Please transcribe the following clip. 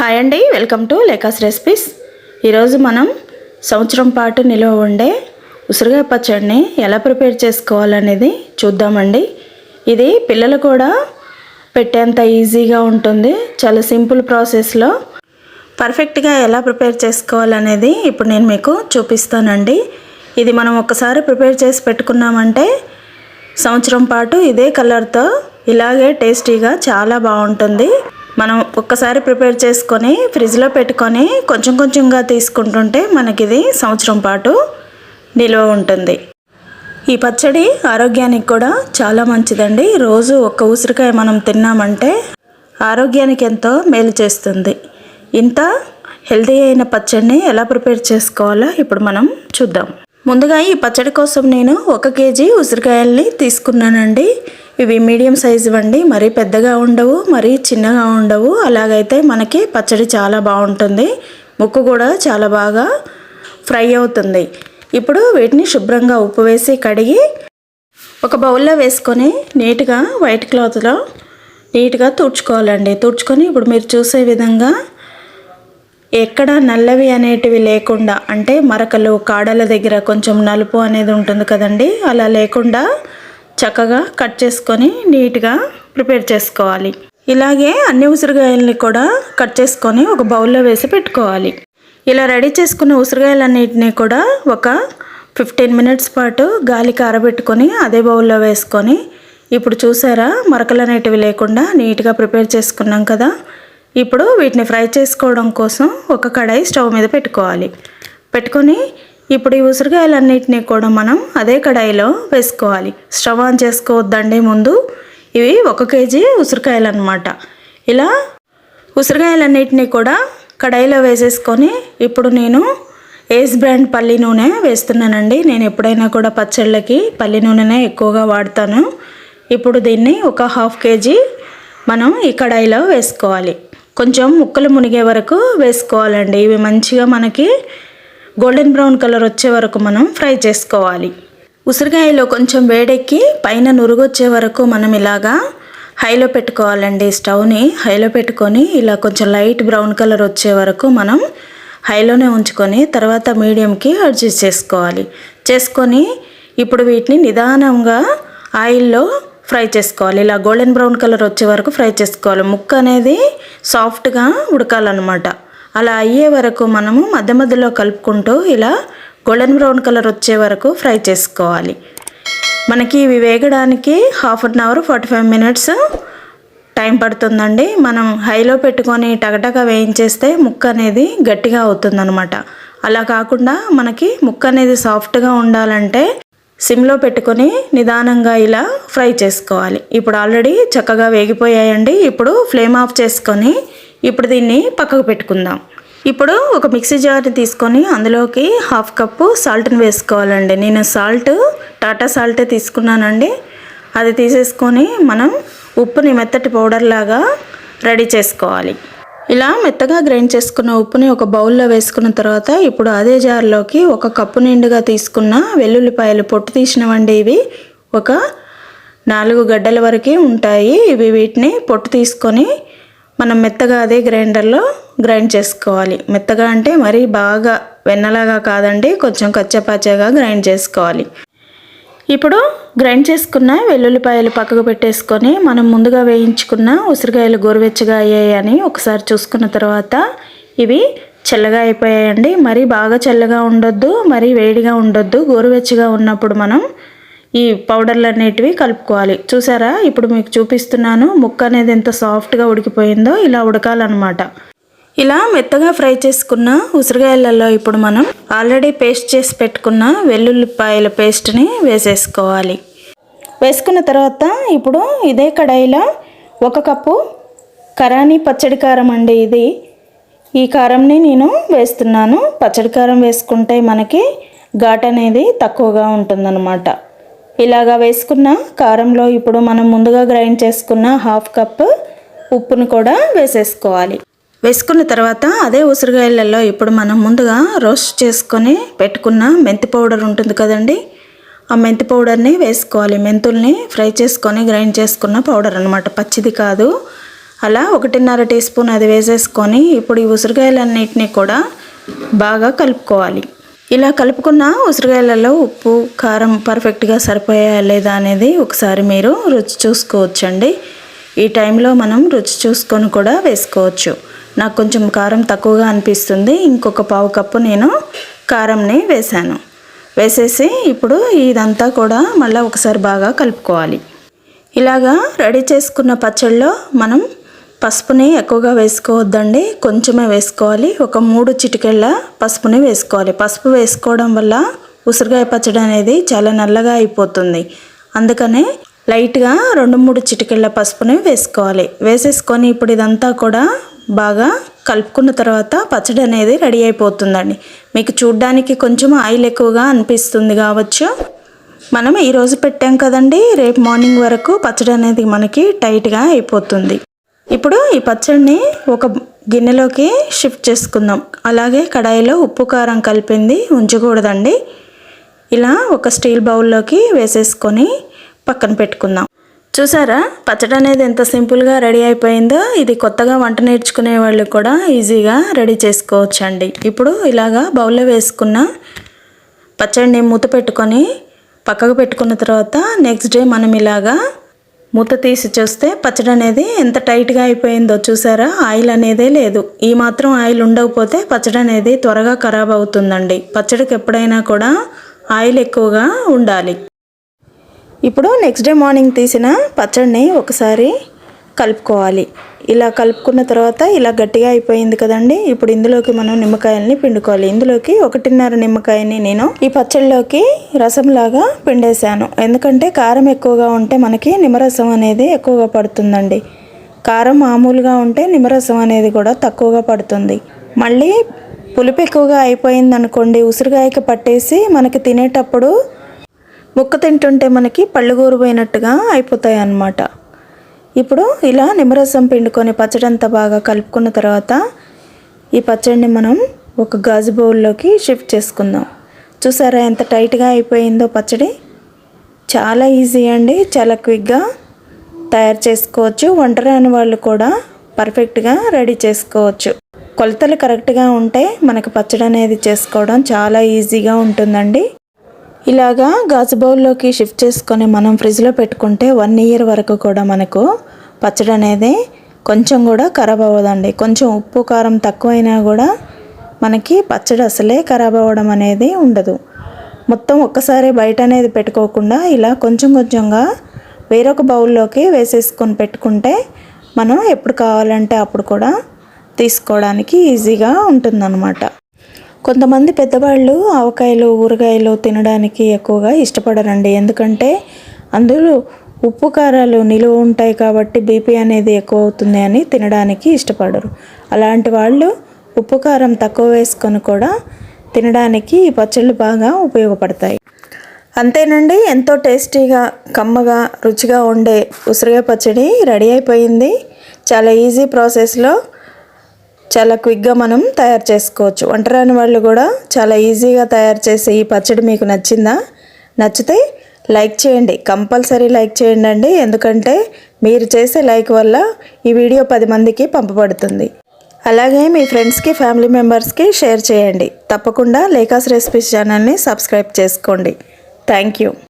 Hi అండి, welcome to లేకాస్ recipes. ఈరోజు మనం సంవత్సరం పాటు నిల్వ ఉండే ఉసిరికాయ పచ్చడిని ఎలా ప్రిపేర్ చేసుకోవాలనేది చూద్దామండి. ఇది పిల్లలు కూడా పెట్టేంత ఈజీగా ఉంటుంది. చాలా సింపుల్ ప్రాసెస్లో పర్ఫెక్ట్గా ఎలా ప్రిపేర్ చేసుకోవాలనేది ఇప్పుడు నేను మీకు చూపిస్తానండి. ఇది మనం ఒక్కసారి ప్రిపేర్ చేసి పెట్టుకున్నామంటే సంవత్సరం పాటు ఇదే కలర్తో ఇలాగే టేస్టీగా చాలా బాగుంటుంది. మనం ఒక్కసారి ప్రిపేర్ చేసుకొని ఫ్రిడ్జ్లో పెట్టుకొని కొంచెం కొంచెంగా తీసుకుంటుంటే మనకి ఇది సంవత్సరం పాటు నిల్వ ఉంటుంది. ఈ పచ్చడి ఆరోగ్యానికి కూడా చాలా మంచిదండి. రోజు ఒక్క ఉసిరికాయ మనం తిన్నామంటే ఆరోగ్యానికి ఎంతో మేలు చేస్తుంది. ఇంత హెల్తీ అయిన పచ్చడిని ఎలా ప్రిపేర్ చేసుకోవాలో ఇప్పుడు మనం చూద్దాం. ముందుగా ఈ పచ్చడి కోసం నేను 1 కేజీ ఉసిరికాయల్ని తీసుకున్నానండి. ఇవి మీడియం సైజు అండి, మరీ పెద్దగా ఉండవు, మరీ చిన్నగా ఉండవు. అలాగైతే మనకి పచ్చడి చాలా బాగుంటుంది. ముక్కు కూడా చాలా బాగా ఫ్రై అవుతుంది. ఇప్పుడు వీటిని శుభ్రంగా ఉప్పు వేసి కడిగి ఒక బౌల్లో వేసుకొని నీట్గా వైట్ క్లాత్లో నీట్గా తుడుచుకోవాలండి. తుడుచుకొని ఇప్పుడు మీరు చూసే విధంగా ఎక్కడ నల్లవి అనేటివి లేకుండా, అంటే మరకలు కాడల దగ్గర కొంచెం నలుపు అనేది ఉంటుంది కదండి, అలా లేకుండా చక్కగా కట్ చేసుకొని నీట్గా ప్రిపేర్ చేసుకోవాలి. ఇలాగే అన్ని ఉసిరికాయల్ని కూడా కట్ చేసుకొని ఒక బౌల్లో వేసి పెట్టుకోవాలి. ఇలా రెడీ చేసుకున్న ఉసిరికాయలన్నిటినీ కూడా ఒక 15 మినిట్స్ పాటు గాలికి ఆరబెట్టుకొని అదే బౌల్లో వేసుకొని, ఇప్పుడు చూసారా మరకలు అనేటివి లేకుండా నీట్గా ప్రిపేర్ చేసుకున్నాం కదా. ఇప్పుడు వీటిని ఫ్రై చేసుకోవడం కోసం ఒక కడాయి స్టవ్ మీద పెట్టుకోవాలి. పెట్టుకొని ఇప్పుడు ఈ ఉసిరికాయలన్నిటినీ కూడా మనం అదే కడాయిలో వేసుకోవాలి. స్టవ్ ఆన్ చేసుకోవద్దండి ముందు. ఇవి 1 కేజీ ఉసిరికాయలు అన్నమాట. ఇలా ఉసిరికాయలన్నిటినీ కూడా కడాయిలో వేసేసుకొని ఇప్పుడు నేను ఏస్ బ్రాండ్ పల్లి నూనె వేస్తున్నానండి. నేను ఎప్పుడైనా కూడా పచ్చళ్ళకి పల్లి నూనెనే ఎక్కువగా వాడతాను. ఇప్పుడు దీన్ని ఒక 1/2 కేజీ మనం ఈ కడాయిలో వేసుకోవాలి. కొంచెం ముక్కలు మునిగే వరకు వేసుకోవాలండి. ఇవి మంచిగా మనకి గోల్డెన్ బ్రౌన్ కలర్ వచ్చే వరకు మనం ఫ్రై చేసుకోవాలి. ఉసిరికాయలో కొంచెం వేడెక్కి పైన నురుగు వచ్చే వరకు మనం ఇలాగా హైలో పెట్టుకోవాలండి. స్టవ్ని హైలో పెట్టుకొని ఇలా కొంచెం లైట్ బ్రౌన్ కలర్ వచ్చే వరకు మనం హైలోనే ఉంచుకొని తర్వాత మీడియంకి అడ్జస్ట్ చేసుకోవాలి. చేసుకొని ఇప్పుడు వీటిని నిదానంగా ఆయిల్లో ఫ్రై చేసుకోవాలి. ఇలా గోల్డెన్ బ్రౌన్ కలర్ వచ్చే వరకు ఫ్రై చేసుకోవాలి. ముక్క అనేది సాఫ్ట్గా ఉడకాలన్నమాట. అలా అయ్యే వరకు మనము మధ్య మధ్యలో కలుపుకుంటూ ఇలా గోల్డెన్ బ్రౌన్ కలర్ వచ్చే వరకు ఫ్రై చేసుకోవాలి. మనకి ఇవి వేగడానికి 1/2 అవర్ 45 మినిట్స్ టైం పడుతుందండి. మనం హైలో పెట్టుకొని టగటగా వేయించేస్తే ముక్క అనేది గట్టిగా అవుతుందన్నమాట. అలా కాకుండా మనకి ముక్క అనేది సాఫ్ట్గా ఉండాలంటే సిమ్లో పెట్టుకొని నిదానంగా ఇలా ఫ్రై చేసుకోవాలి. ఇప్పుడు ఆల్రెడీ చక్కగా వేగిపోయాయండి. ఇప్పుడు ఫ్లేమ్ ఆఫ్ చేసుకొని ఇప్పుడు దీన్ని పక్కకు పెట్టుకుందాం. ఇప్పుడు ఒక మిక్సీ జార్ని తీసుకొని అందులోకి 1/2 కప్పు సాల్ట్ని వేసుకోవాలండి. నేను సాల్ట్ టాటా సాల్టే తీసుకున్నానండి. అది తీసేసుకొని మనం ఉప్పుని మెత్తటి పౌడర్ లాగా రెడీ చేసుకోవాలి. ఇలా మెత్తగా గ్రైండ్ చేసుకున్న ఉప్పుని ఒక బౌల్లో వేసుకున్న తర్వాత ఇప్పుడు అదే జార్లోకి 1 కప్పు నిండుగా తీసుకున్న వెల్లుల్లిపాయలు పొట్టు తీసినవండి. ఇవి ఒక 4 గడ్డల వరకు ఉంటాయి. వీటిని పొట్టు తీసుకొని మనం మెత్తగా అదే గ్రైండర్లో గ్రైండ్ చేసుకోవాలి. మెత్తగా అంటే మరీ బాగా వెన్నలాగా కాదండి, కొంచెం కచ్చపచ్చగా గ్రైండ్ చేసుకోవాలి. ఇప్పుడు గ్రైండ్ చేసుకున్న వెల్లుల్లిపాయలు పక్కకు పెట్టేసుకొని మనం ముందుగా వేయించుకున్న ఉసిరికాయలు గోరువెచ్చగా అయ్యాయని ఒకసారి చూసుకున్న తర్వాత ఇవి చల్లగా అయిపోయాయండి. మరీ బాగా చల్లగా ఉండొద్దు, మరీ వేడిగా ఉండొద్దు. గోరువెచ్చగా ఉన్నప్పుడు మనం ఈ పౌడర్లు అనేటివి కలుపుకోవాలి. చూసారా ఇప్పుడు మీకు చూపిస్తున్నాను ముక్క అనేది ఎంత సాఫ్ట్గా ఉడికిపోయిందో. ఇలా ఉడకాలన్నమాట. ఇలా మెత్తగా ఫ్రై చేసుకున్న ఉసిరికాయలలో ఇప్పుడు మనం ఆల్రెడీ పేస్ట్ చేసి పెట్టుకున్న వెల్లుల్లిపాయల పేస్ట్ని వేసేసుకోవాలి. వేసుకున్న తర్వాత ఇప్పుడు ఇదే కడాయిలో 1 కప్పు కరాని పచ్చడి కారం అండి. ఈ కారంని నేను వేస్తున్నాను. పచ్చడి కారం వేసుకుంటే మనకి ఘాట్ అనేది తక్కువగా ఉంటుందన్నమాట. ఇలాగా వేసుకున్న కారంలో ఇప్పుడు మనం ముందుగా గ్రైండ్ చేసుకున్న 1/2 కప్పు ఉప్పును కూడా వేసేసుకోవాలి. వేసుకున్న తర్వాత అదే ఉసిరికాయలలో ఇప్పుడు మనం ముందుగా రోస్ట్ చేసుకొని పెట్టుకున్న మెంతి పౌడర్ ఉంటుంది కదండి, ఆ మెంతి పౌడర్ని వేసుకోవాలి. మెంతుల్ని ఫ్రై చేసుకొని గ్రైండ్ చేసుకున్న పౌడర్ అన్నమాట, పచ్చిది కాదు. అలా 1.5 టీ స్పూన్ అది వేసేసుకొని ఇప్పుడు ఈ ఉసిరికాయలన్నిటినీ కూడా బాగా కలుపుకోవాలి. ఇలా కలుపుకున్న ఉసిరికాయలలో ఉప్పు కారం పర్ఫెక్ట్గా సరిపోయా లేదా అనేది ఒకసారి మీరు రుచి చూసుకోవచ్చండి. ఈ టైంలో మనం రుచి చూసుకొని కూడా వేసుకోవచ్చు. నాకు కొంచెం కారం తక్కువగా అనిపిస్తుంది, ఇంకొక పావు కప్పు నేను కారంని వేసాను. వేసేసి ఇప్పుడు ఇదంతా కూడా మళ్ళీ ఒకసారి బాగా కలుపుకోవాలి. ఇలాగా రెడీ చేసుకున్న పచ్చళ్ళలో మనం పసుపుని ఎక్కువగా వేసుకోవద్దండి, కొంచెమే వేసుకోవాలి. ఒక 3 చిటికెళ్ళ పసుపుని వేసుకోవాలి. పసుపు వేసుకోవడం వల్ల ఉసిరికాయ పచ్చడి అనేది చాలా నల్లగా అయిపోతుంది. అందుకనే లైట్గా 2-3 చిటికెళ్ళ పసుపుని వేసుకోవాలి. వేసేసుకొని ఇప్పుడు ఇదంతా కూడా బాగా కలుపుకున్న తర్వాత పచ్చడి అనేది రెడీ అయిపోతుందండి. మీకు చూడ్డానికి కొంచెం ఆయిల్ ఎక్కువగా అనిపిస్తుంది కావచ్చు. మనం ఈరోజు పెట్టాం కదండి, రేపు మార్నింగ్ వరకు పచ్చడి అనేది మనకి టైట్గా అయిపోతుంది. ఇప్పుడు ఈ పచ్చడిని ఒక గిన్నెలోకి షిఫ్ట్ చేసుకుందాం. అలాగే కడాయిలో ఉప్పు కారం కలిపింది ఉంచకూడదండి. ఇలా ఒక స్టీల్ బౌల్లోకి వేసేసుకొని పక్కన పెట్టుకుందాం. చూసారా పచ్చడి అనేది ఎంత సింపుల్గా రెడీ అయిపోయిందో. ఇది కొత్తగా వంట నేర్చుకునే వాళ్ళు కూడా ఈజీగా రెడీ చేసుకోవచ్చండి. ఇప్పుడు ఇలాగా బౌల్లో వేసుకున్న పచ్చడిని మూత పెట్టుకొని పక్కకు పెట్టుకున్న తర్వాత నెక్స్ట్ డే మనం ఇలాగా మూత తీసి చూస్తే పచ్చడి అనేది ఎంత టైట్గా అయిపోయిందో చూసారా. ఆయిల్ అనేదే లేదు. ఈ మాత్రం ఆయిల్ ఉండకపోతే పచ్చడి అనేది త్వరగా ఖరాబ్ అవుతుందండి. పచ్చడికి ఎప్పుడైనా కూడా ఆయిల్ ఎక్కువగా ఉండాలి. ఇప్పుడు నెక్స్ట్ డే మార్నింగ్ తీసిన పచ్చడిని ఒకసారి కలుపుకోవాలి. ఇలా కలుపుకున్న తర్వాత ఇలా గట్టిగా అయిపోయింది కదండి. ఇప్పుడు ఇందులోకి మనం నిమ్మకాయల్ని పిండుకోవాలి. ఇందులోకి 1.5 నిమ్మకాయని నేను ఈ పచ్చడిలోకి రసంలాగా పిండేశాను. ఎందుకంటే కారం ఎక్కువగా ఉంటే మనకి నిమ్మరసం అనేది ఎక్కువగా పడుతుందండి. కారం మామూలుగా ఉంటే నిమ్మరసం అనేది కూడా తక్కువగా పడుతుంది. మళ్ళీ పులుపు ఎక్కువగా అయిపోయింది అనుకోండి, ఉసిరికాయకి పట్టేసి మనకి తినేటప్పుడు ముక్క తింటుంటే మనకి పళ్ళు గూరిపోయినట్టుగా అయిపోతాయి అన్నమాట. ఇప్పుడు ఇలా నిమ్మరసం పిండుకొని పచ్చడి అంతా బాగా కలుపుకున్న తర్వాత ఈ పచ్చడిని మనం ఒక గాజు బౌల్లోకి షిఫ్ట్ చేసుకుందాం. చూసారా ఎంత టైట్గా అయిపోయిందో పచ్చడి. చాలా ఈజీ అండి, చాలా క్విక్గా తయారు చేసుకోవచ్చు. వంట రాని వాళ్ళు కూడా పర్ఫెక్ట్గా రెడీ చేసుకోవచ్చు. కొలతలు కరెక్ట్గా ఉంటే మనకు పచ్చడి అనేది చేసుకోవడం చాలా ఈజీగా ఉంటుందండి. ఇలాగా గాజు బౌల్లోకి షిఫ్ట్ చేసుకొని మనం ఫ్రిడ్జ్లో పెట్టుకుంటే 1 ఇయర్ వరకు కూడా మనకు పచ్చడి అనేది కొంచెం కూడా ఖరాబ్ అవ్వదండి. కొంచెం ఉప్పు కారం తక్కువైనా కూడా మనకి పచ్చడి అసలే ఖరాబ్ అవ్వడం అనేది ఉండదు. మొత్తం ఒక్కసారి బయట అనేది పెట్టుకోకుండా ఇలా కొంచెం కొంచెంగా వేరొక బౌల్లోకి వేసేసుకొని పెట్టుకుంటే మనం ఎప్పుడు కావాలంటే అప్పుడు కూడా తీసుకోవడానికి ఈజీగా ఉంటుందన్నమాట. కొంతమంది పెద్దవాళ్ళు ఆవకాయలు ఊరగాయలు తినడానికి ఎక్కువగా ఇష్టపడరండి. ఎందుకంటే అందులో ఉప్పు కారాలు నిలువ ఉంటాయి కాబట్టి బీపీ అనేది ఎక్కువ అవుతుంది అని తినడానికి ఇష్టపడరు. అలాంటి వాళ్ళు ఉప్పు కారం తక్కువ వేసుకొని కూడా తినడానికి ఈ పచ్చళ్ళు బాగా ఉపయోగపడతాయి. అంతేనండి, ఎంతో టేస్టీగా కమ్మగా రుచిగా ఉండే ఉసిరికాయ పచ్చడి రెడీ అయిపోయింది. చాలా ఈజీ ప్రాసెస్లో చాలా క్విక్గా మనం తయారు చేసుకోవచ్చు. వంట రాని వాళ్ళు కూడా చాలా ఈజీగా తయారు చేసే ఈ పచ్చడి మీకు నచ్చిందా? నచ్చితే లైక్ చేయండి, కంపల్సరీ లైక్ చేయండి అండి. ఎందుకంటే మీరు చేసే లైక్ వల్ల ఈ వీడియో 10 మందికి పంపబడుతుంది. అలాగే మీ ఫ్రెండ్స్కి ఫ్యామిలీ మెంబర్స్కి షేర్ చేయండి. తప్పకుండా లేఖాస్ రెసిపీస్ ఛానల్ని సబ్స్క్రైబ్ చేసుకోండి. Thank you.